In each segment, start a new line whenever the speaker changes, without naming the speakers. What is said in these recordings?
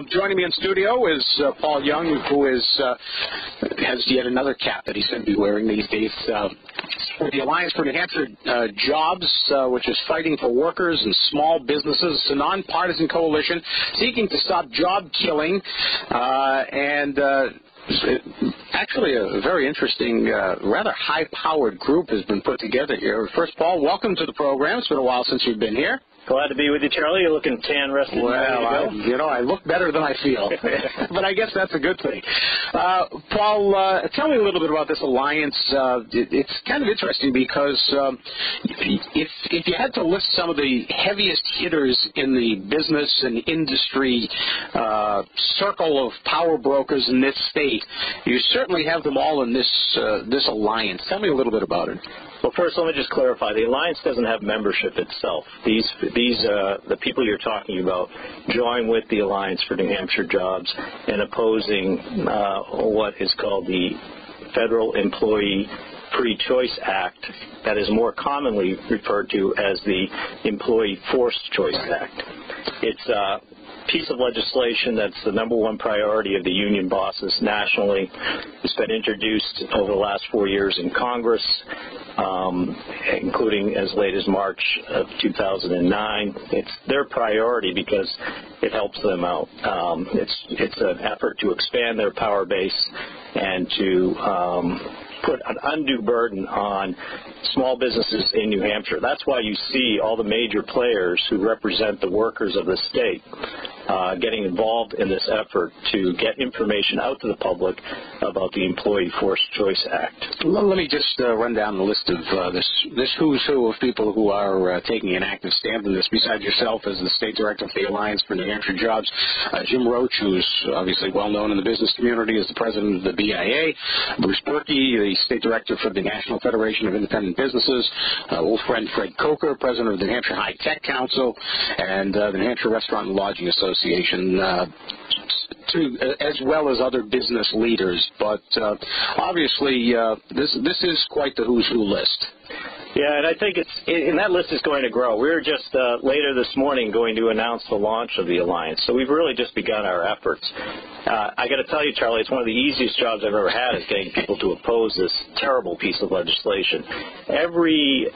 Joining me in studio is Paul Young, who has yet another cap that he's going to be wearing these days. For the Alliance for New Hampshire Jobs, which is fighting for workers and small businesses. It's a nonpartisan coalition seeking to stop job killing and actually a very interesting, rather high-powered group has been put together here. First, Paul, welcome to the program. It's been a while since you've been here.
Glad to be with you, Charlie. You're looking tan, rested.
Well, I look better than I feel, but I guess that's a good thing. Paul, tell me a little bit about this alliance. It's kind of interesting because if you had to list some of the heaviest hitters in the business and industry circle of power brokers in this state, you certainly have them all in this alliance. Tell me a little bit about it.
Well, first, let me just clarify. The alliance doesn't have membership itself. The people you're talking about join with the Alliance for New Hampshire Jobs in opposing what is called the Federal Employee Free Choice Act, that is more commonly referred to as the Employee Forced Choice Act. It's a piece of legislation that's the number one priority of the union bosses nationally. It's been introduced over the last 4 years in Congress, including as late as March of 2009. It's their priority because it helps them out. It's an effort to expand their power base and to put an undue burden on small businesses in New Hampshire. That's why you see all the major players who represent the workers of the state getting involved in this effort to get information out to the public about the Employee Forced Choice Act.
Let me just run down the list of this who's who of people who are taking an active stand in this. Besides yourself as the State Director of the Alliance for New Hampshire Jobs, Jim Roach, who's obviously well known in the business community as the President of the BIA, Bruce Berkey, the State Director for the National Federation of Independent Businesses, old friend Fred Coker, President of the New Hampshire High Tech Council, and the New Hampshire Restaurant and Lodging Association, as well as other business leaders. But obviously, this is quite the who's who list.
Yeah, and I think and that list is going to grow. We're just later this morning going to announce the launch of the alliance, so we've really just begun our efforts. I got to tell you, Charlie, it's one of the easiest jobs I've ever had is getting people to oppose this terrible piece of legislation. Every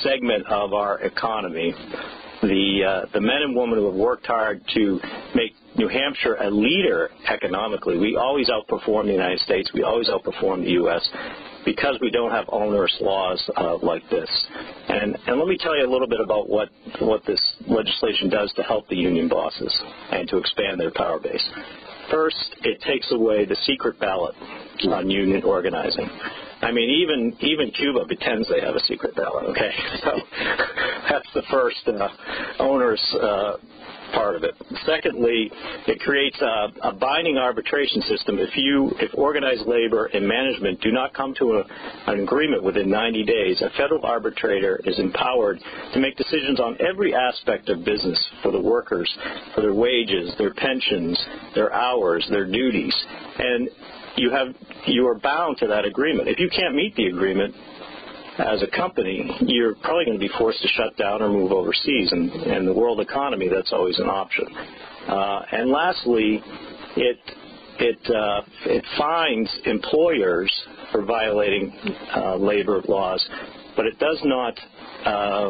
segment of our economy, the men and women who have worked hard to make New Hampshire a leader economically, we always outperform the United States, we always outperform the U.S., because we don't have onerous laws like this. And let me tell you a little bit about what this legislation does to help the union bosses and to expand their power base. First, it takes away the secret ballot on union organizing. I mean, even Cuba pretends they have a secret ballot, okay? So that's the first onerous part of it. Secondly, it creates a binding arbitration system. If organized labor and management do not come to an agreement within 90 days, a federal arbitrator is empowered to make decisions on every aspect of business for the workers, for their wages, their pensions, their hours, their duties. And you are bound to that agreement. If you can't meet the agreement, as a company, you're probably going to be forced to shut down or move overseas. And in the world economy, that's always an option. And lastly, it fines employers for violating labor laws, but it does not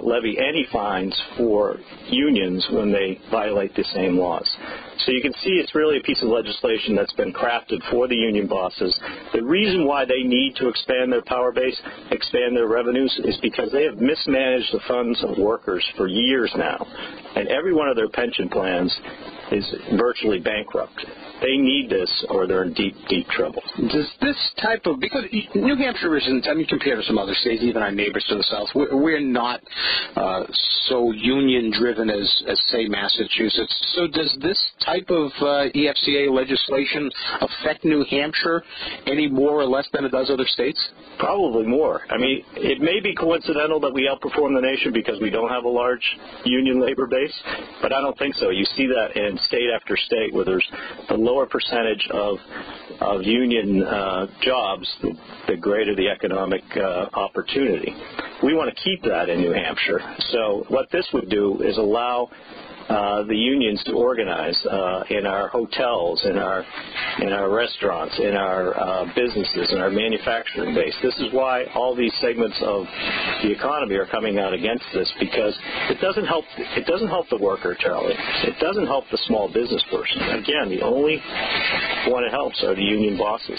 levy any fines for unions when they violate the same laws. So you can see it's really a piece of legislation that's been crafted for the union bosses. The reason why they need to expand their power base, expand their revenues, is because they have mismanaged the funds of workers for years now. And every one of their pension plans is virtually bankrupt. They need this or they're in deep, deep trouble.
Does this type of, because New Hampshire isn't, I mean, compared to some other states, even our neighbors to the south, we're not so union-driven as, say, Massachusetts. So does this type of EFCA legislation affect New Hampshire any more or less than it does other states?
Probably more. I mean, it may be coincidental that we outperform the nation because we don't have a large union labor base, but I don't think so. You see that in state after state where there's a lower percentage of union jobs, the greater the economic opportunity. We want to keep that in New Hampshire. So what this would do is allow the unions to organize in our hotels, in our restaurants, in our businesses, in our manufacturing base. This is why all these segments of the economy are coming out against this, because it doesn't help the worker, Charlie. It doesn't help the small business person. Again, the only one it helps are the union bosses.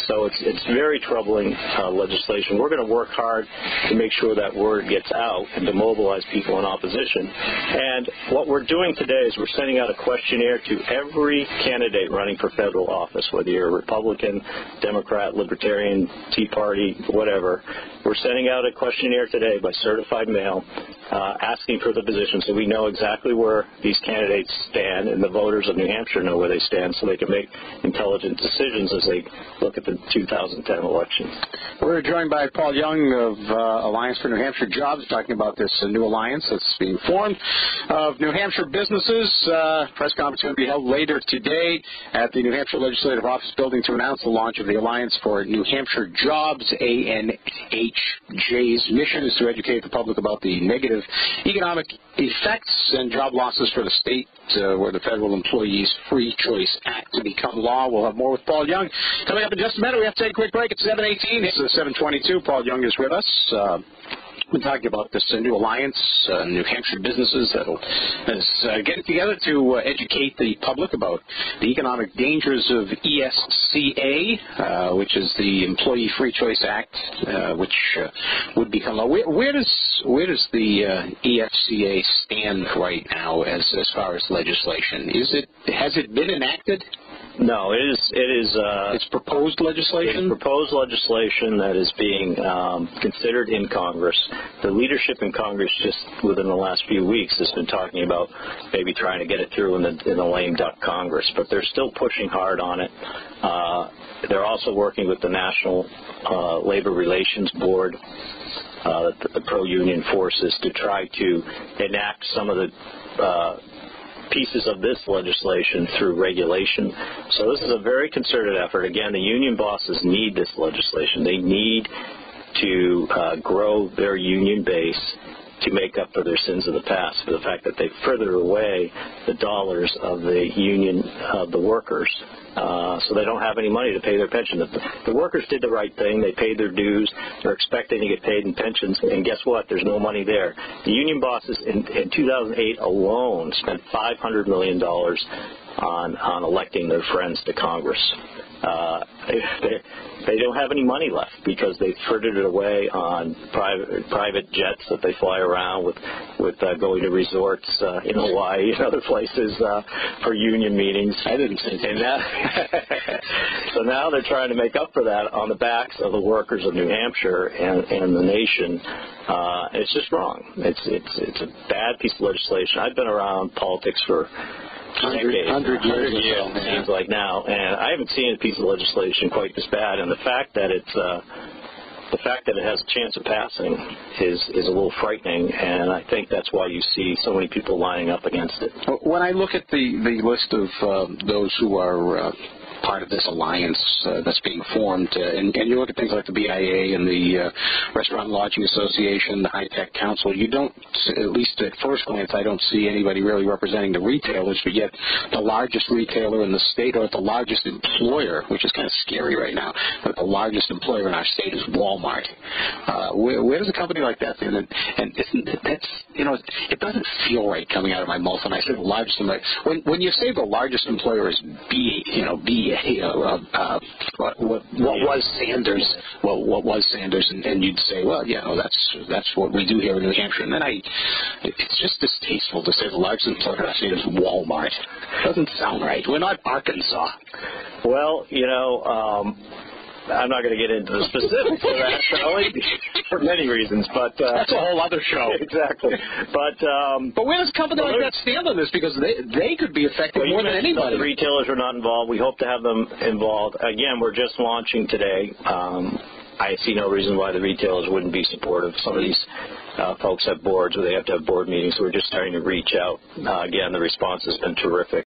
So it's very troubling legislation. We're going to work hard to make sure that word gets out and to mobilize people in opposition. And what we're doing today is we're sending out a questionnaire to every candidate running for federal office, whether you're a Republican, Democrat, Libertarian, Tea Party, whatever. We're sending out a questionnaire today by certified mail asking for the position, so we know exactly where these candidates stand, and the voters of New Hampshire know where they stand, so they can make intelligent decisions as they look at the 2010 election.
We're joined by Paul Young of Alliance for New Hampshire Jobs, talking about this new alliance that's being formed of New Hampshire businesses. Press conference going to be held later today at the New Hampshire Legislative Office Building to announce the launch of the Alliance for New Hampshire Jobs. ANHJ's mission is to educate the public about the negative economic effects and job losses for the state where the Federal Employees Free Choice Act to become law. We'll have more with Paul Young. Coming up in just a minute, we have to take a quick break at 7:18. It's 7:22. Paul Young is with us. We're talking about this new alliance, New Hampshire businesses that is getting together to educate the public about the economic dangers of ESCA, which is the Employee Free Choice Act, which would become law. Where does the EFCA stand right now as far as legislation? Has it been enacted?
No, it is.
It's proposed legislation?
It's proposed legislation that is being considered in Congress. The leadership in Congress just within the last few weeks has been talking about maybe trying to get it through in the lame duck Congress, but they're still pushing hard on it. They're also working with the National Labor Relations Board, the pro-union forces, to try to enact some of the pieces of this legislation through regulation. So this is a very concerted effort. Again, the union bosses need this legislation. They need to grow their union base to make up for their sins of the past, for the fact that they furthered away the dollars of the union of the workers, so they don't have any money to pay their pension. The workers did the right thing. They paid their dues. They're expecting to get paid in pensions, and guess what? There's no money there. The union bosses in 2008 alone spent $500 million on electing their friends to Congress. They don't have any money left because they frittered it away on private jets that they fly around with going to resorts in Hawaii and other places for union meetings.
I didn't see that.
So now they're trying to make up for that on the backs of the workers of New Hampshire and the nation. It's just wrong. It's a bad piece of legislation. I've been around politics for 100 years, it seems like now, and I haven't seen a piece of legislation quite this bad. And the fact that it has a chance of passing is a little frightening, and I think that's why you see so many people lining up against it.
When I look at the list of those who are part of this alliance that's being formed, and you look at things like the BIA and the Restaurant and Lodging Association, the High Tech Council, you don't, at least at first glance, I don't see anybody really representing the retailers, but yet the largest retailer in the state, or the largest employer, which is kind of scary right now, but the largest employer in our state is Walmart. Where does a company like that stand? And that's, it doesn't feel right coming out of my mouth when I say the largest employer. When you say the largest employer is what was Sanders? Well, what was Sanders? And you'd say, well, that's what we do here in New Hampshire. And then it's just distasteful to say the largest employer I say is Walmart. It doesn't sound right. We're not Arkansas.
Well, I'm not going to get into the specifics of that, Charlie, for many reasons, but
that's a whole other show.
Exactly. But
where does a company like that stand on this? Because they could be affected more than anybody.
The retailers are not involved. We hope to have them involved. Again, we're just launching today. I see no reason why the retailers wouldn't be supportive. Some of these folks have boards, or they have to have board meetings. So we're just starting to reach out. Again, the response has been terrific.